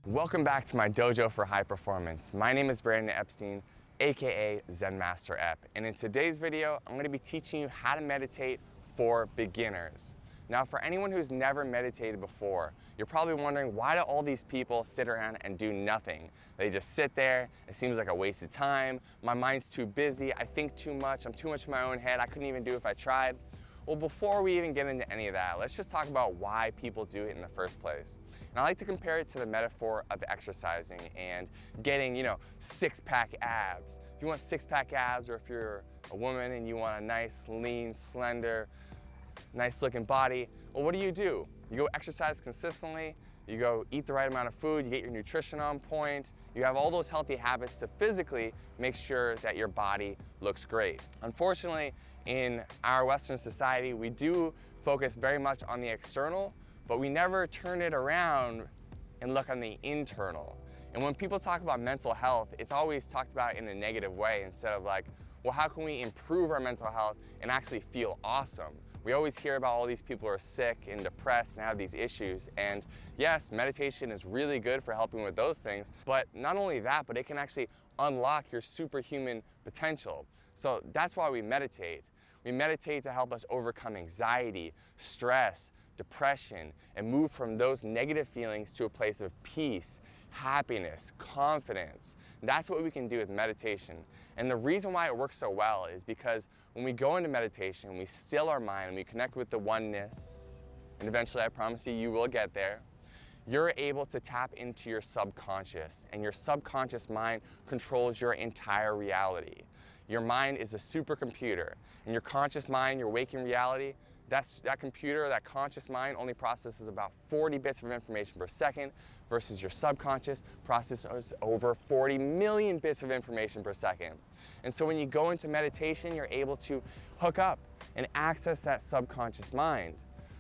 Welcome back to my dojo for high performance. My name is Brando Epstein, aka Zen Master Ep, and in today's video, I'm going to be teaching you how to meditate for beginners. Now, for anyone who's never meditated before, you're probably wondering, why do all these people sit around and do nothing? They just sit there, it seems like a waste of time, my mind's too busy, I think too much, I'm too much in my own head, I couldn't even do it if I tried. Well, before we even get into any of that, let's just talk about why people do it in the first place. And I like to compare it to the metaphor of exercising and getting, six-pack abs. If you want six-pack abs, or if you're a woman and you want a nice, lean, slender, nice-looking body, well, what do? You go exercise consistently, you go eat the right amount of food, you get your nutrition on point, you have all those healthy habits to physically make sure that your body looks great. Unfortunately, in our Western society, we do focus very much on the external, but we never turn it around and look on the internal. And when people talk about mental health, it's always talked about in a negative way instead of like, well, how can we improve our mental health and actually feel awesome? We always hear about all these people who are sick and depressed and have these issues. And yes, meditation is really good for helping with those things, but not only that, but it can actually unlock your superhuman potential. So that's why we meditate. We meditate to help us overcome anxiety, stress, depression, and move from those negative feelings to a place of peace, happiness, confidence. That's what we can do with meditation. And the reason why it works so well is because when we go into meditation, we still our mind and we connect with the oneness, and eventually I promise you, you will get there. You're able to tap into your subconscious, and your subconscious mind controls your entire reality. Your mind is a supercomputer, and your conscious mind, your waking reality, that computer, that conscious mind only processes about 40 bits of information per second versus your subconscious processes over 40 million bits of information per second. And so when you go into meditation, you're able to hook up and access that subconscious mind.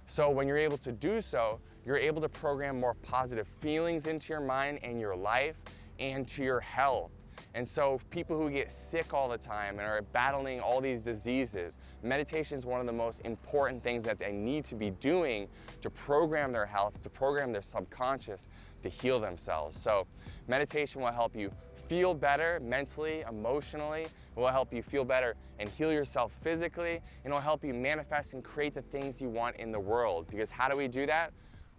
So when you're able to do so, you're able to program more positive feelings into your mind and your life and to your health. And so people who get sick all the time and are battling all these diseases, meditation is one of the most important things that they need to be doing to program their health, to program their subconscious to heal themselves. So meditation will help you feel better mentally, emotionally. It will help you feel better and heal yourself physically. And it will help you manifest and create the things you want in the world. Because how do we do that?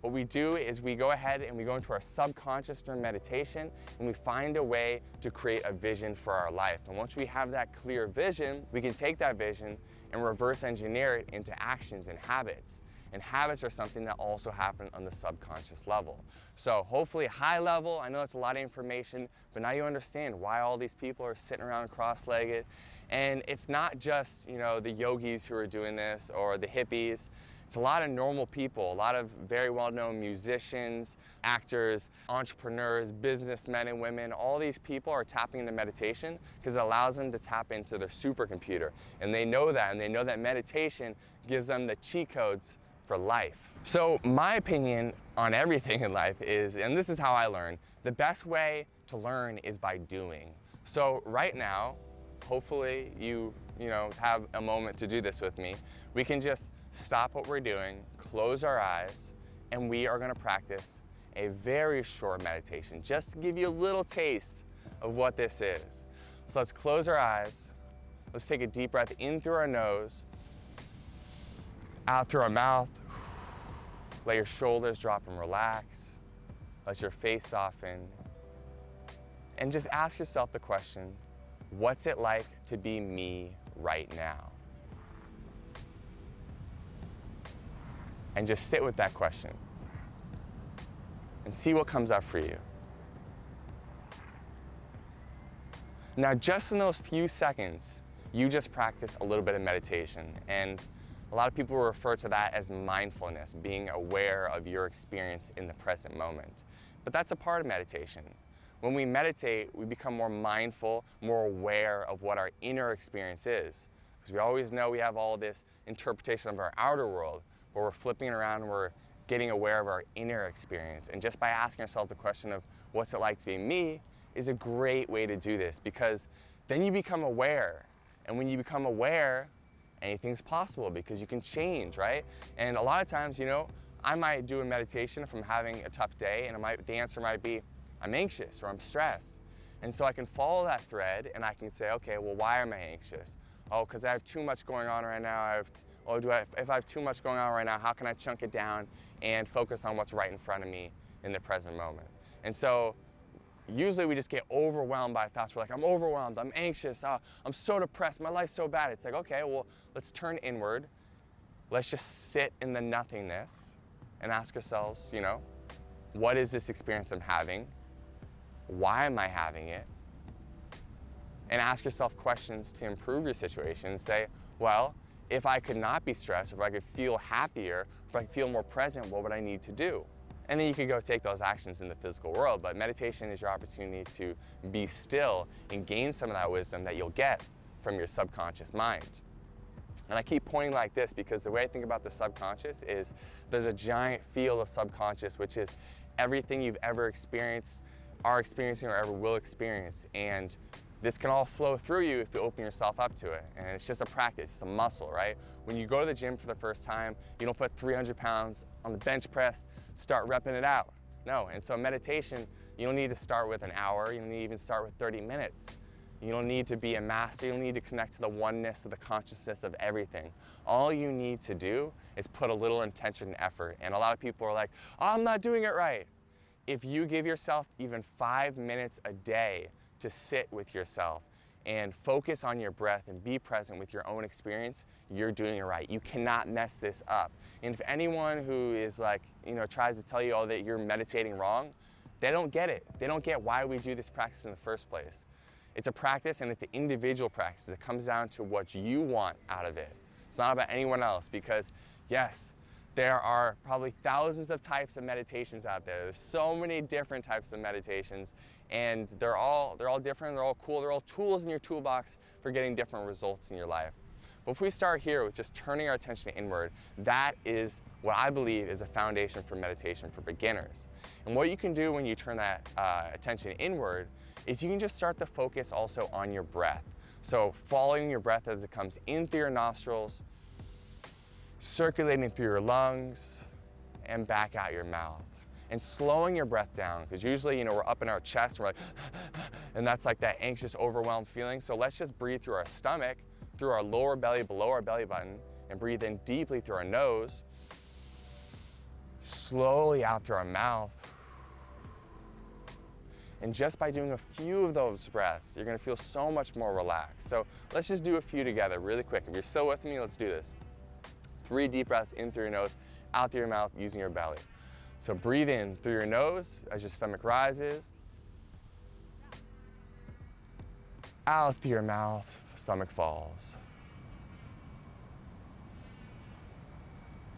What we do is we go ahead and we go into our subconscious during meditation and we find a way to create a vision for our life. And once we have that clear vision, we can take that vision and reverse engineer it into actions and habits. And habits are something that also happen on the subconscious level. So hopefully high level, I know it's a lot of information, but now you understand why all these people are sitting around cross-legged. And it's not just, the yogis who are doing this or the hippies. It's a lot of normal people, a lot of very well-known musicians, actors, entrepreneurs, businessmen and women. All these people are tapping into meditation because it allows them to tap into their supercomputer. And they know that, and they know that meditation gives them the cheat codes for life. So my opinion on everything in life is, and this is how I learn, the best way to learn is by doing. So right now, hopefully you have a moment to do this with me. We can just stop what we're doing, close our eyes, and we are going to practice a very short meditation, just to give you a little taste of what this is. So let's close our eyes. Let's take a deep breath in through our nose, out through our mouth. Let your shoulders drop and relax. Let your face soften. And just ask yourself the question, what's it like to be me right now? And just sit with that question and see what comes up for you. Now, just in those few seconds, you just practice a little bit of meditation. And a lot of people refer to that as mindfulness, being aware of your experience in the present moment. But that's a part of meditation. When we meditate, we become more mindful, more aware of what our inner experience is. Because we always know we have all this interpretation of our outer world, but we're flipping it around and we're getting aware of our inner experience. And just by asking yourself the question of what's it like to be me is a great way to do this, because then you become aware. And when you become aware, anything's possible because you can change, right? And a lot of times, I might do a meditation if I'm having a tough day, and the answer might be, I'm anxious or I'm stressed. And so I can follow that thread and I can say, okay, well, why am I anxious? Oh, because I have too much going on right now. If I have too much going on right now, how can I chunk it down and focus on what's right in front of me in the present moment? And so usually we just get overwhelmed by thoughts. We're like, I'm overwhelmed, I'm anxious, I'm so depressed, my life's so bad. It's like, okay, well, let's turn inward. Let's just sit in the nothingness and ask ourselves, what is this experience I'm having? Why am I having it? And ask yourself questions to improve your situation and say, well, if I could not be stressed, if I could feel happier, if I could feel more present, what would I need to do? And then you could go take those actions in the physical world, but meditation is your opportunity to be still and gain some of that wisdom that you'll get from your subconscious mind. And I keep pointing like this because the way I think about the subconscious is there's a giant field of subconscious, which is everything you've ever experienced, are experiencing, or ever will experience. And this can all flow through you if you open yourself up to it. And it's just a practice, it's a muscle, right? When you go to the gym for the first time, you don't put 300 pounds on the bench press, start repping it out. No, and so meditation, you don't need to start with an hour, you don't need to even start with 30 minutes. You don't need to be a master, you don't need to connect to the oneness of the consciousness of everything. All you need to do is put a little intention and effort. And a lot of people are like, oh, I'm not doing it right. If you give yourself even 5 minutes a day to sit with yourself and focus on your breath and be present with your own experience, you're doing it right. You cannot mess this up. And if anyone who is like, tries to tell you all that you're meditating wrong, they don't get it. They don't get why we do this practice in the first place. It's a practice and it's an individual practice. It comes down to what you want out of it. It's not about anyone else because, yes, there are probably thousands of types of meditations out there. There's so many different types of meditations, and they're all different, they're all cool, they're all tools in your toolbox for getting different results in your life. But if we start here with just turning our attention inward, that is what I believe is a foundation for meditation for beginners. And what you can do when you turn that attention inward is you can just start to focus also on your breath. So following your breath as it comes in through your nostrils, circulating through your lungs, and back out your mouth. And slowing your breath down, because usually, we're up in our chest, and we're like, and that's like that anxious, overwhelmed feeling. So let's just breathe through our stomach, through our lower belly, below our belly button, and breathe in deeply through our nose, slowly out through our mouth. And just by doing a few of those breaths, you're gonna feel so much more relaxed. So let's just do a few together really quick. If you're still with me, let's do this. 3 deep breaths in through your nose, out through your mouth using your belly. So breathe in through your nose as your stomach rises. Out through your mouth, stomach falls.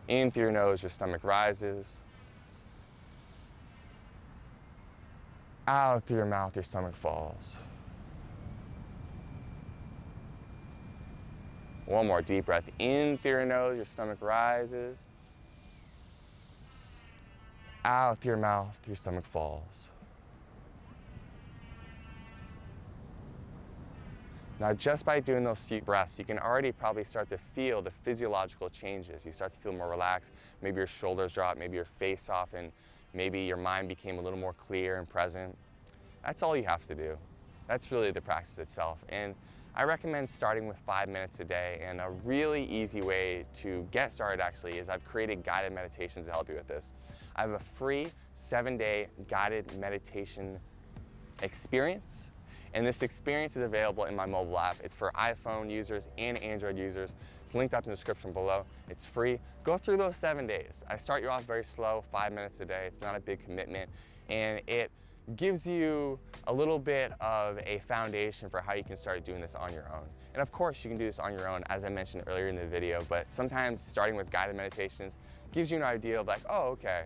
In through your nose, your stomach rises. Out through your mouth, your stomach falls. One more deep breath in through your nose, your stomach rises. Out through your mouth, your stomach falls. Now, just by doing those few breaths, you can already probably start to feel the physiological changes. You start to feel more relaxed. Maybe your shoulders drop, maybe your face softened, maybe your mind became a little more clear and present. That's all you have to do. That's really the practice itself. And I recommend starting with 5 minutes a day, and a really easy way to get started actually is I've created guided meditations to help you with this. I have a free 7-day guided meditation experience, and this experience is available in my mobile app. It's for iPhone users and Android users. It's linked up in the description below. It's free. Go through those 7 days. I start you off very slow, 5 minutes a day. It's not a big commitment, and it gives you a little bit of a foundation for how you can start doing this on your own. And of course, you can do this on your own, as I mentioned earlier in the video, but sometimes starting with guided meditations gives you an idea of like, oh, okay,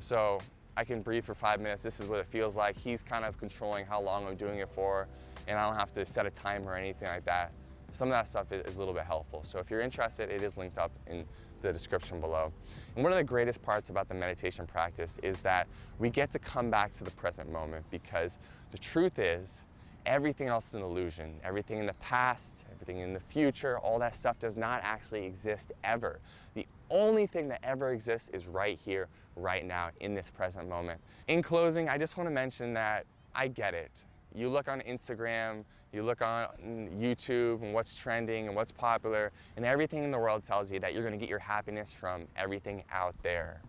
so I can breathe for 5 minutes. This is what it feels like. He's kind of controlling how long I'm doing it for, and I don't have to set a timer or anything like that. Some of that stuff is a little bit helpful. So if you're interested, it is linked up in the description below. And one of the greatest parts about the meditation practice is that we get to come back to the present moment, because the truth is everything else is an illusion. Everything in the past, everything in the future, all that stuff does not actually exist ever. The only thing that ever exists is right here, right now, in this present moment. In closing, I just want to mention that I get it. You look on Instagram, you look on YouTube and what's trending and what's popular, and everything in the world tells you that you're going to get your happiness from everything out there.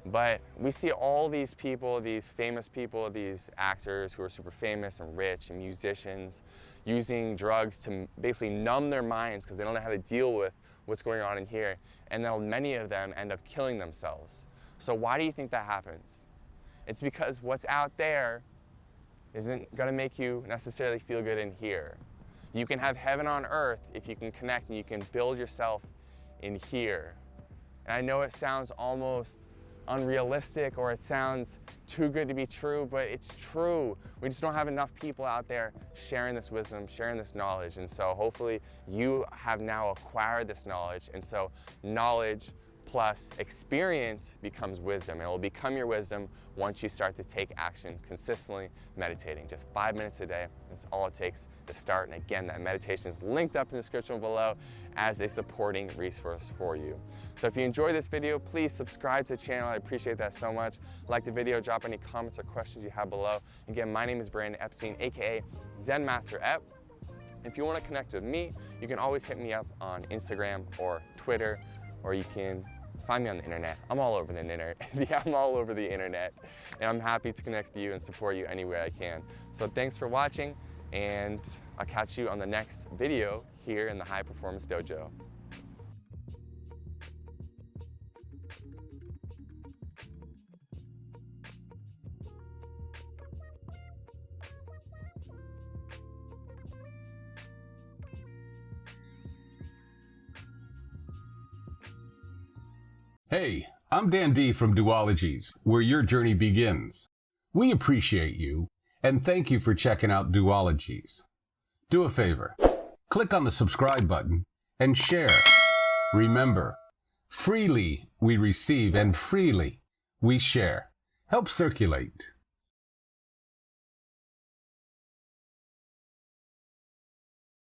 But we see all these people, these famous people, these actors who are super famous and rich and musicians using drugs to basically numb their minds because they don't know how to deal with what's going on in here. And then many of them end up killing themselves. So why do you think that happens? It's because what's out there isn't going to make you necessarily feel good in here. You can have heaven on earth if you can connect and you can build yourself in here. And I know it sounds almost unrealistic or it sounds too good to be true, but it's true. We just don't have enough people out there sharing this wisdom, sharing this knowledge. And so hopefully you have now acquired this knowledge. And so knowledge plus experience becomes wisdom. It will become your wisdom once you start to take action consistently meditating. Just 5 minutes a day, that's all it takes to start. And again, that meditation is linked up in the description below as a supporting resource for you. So if you enjoyed this video, please subscribe to the channel. I appreciate that so much. Like the video, drop any comments or questions you have below. Again, my name is Brando Epstein, aka Zen Master Ep. If you want to connect with me, you can always hit me up on Instagram or Twitter, or you can find me on the internet. I'm all over the internet. Yeah, I'm all over the internet. And I'm happy to connect with you and support you any way I can. So thanks for watching, and I'll catch you on the next video here in the High Performance Dojo. Hey, I'm Dan D from Doologies, where your journey begins. We appreciate you, and thank you for checking out Doologies. Do a favor, click on the subscribe button and share. Remember, freely we receive and freely we share. Help circulate.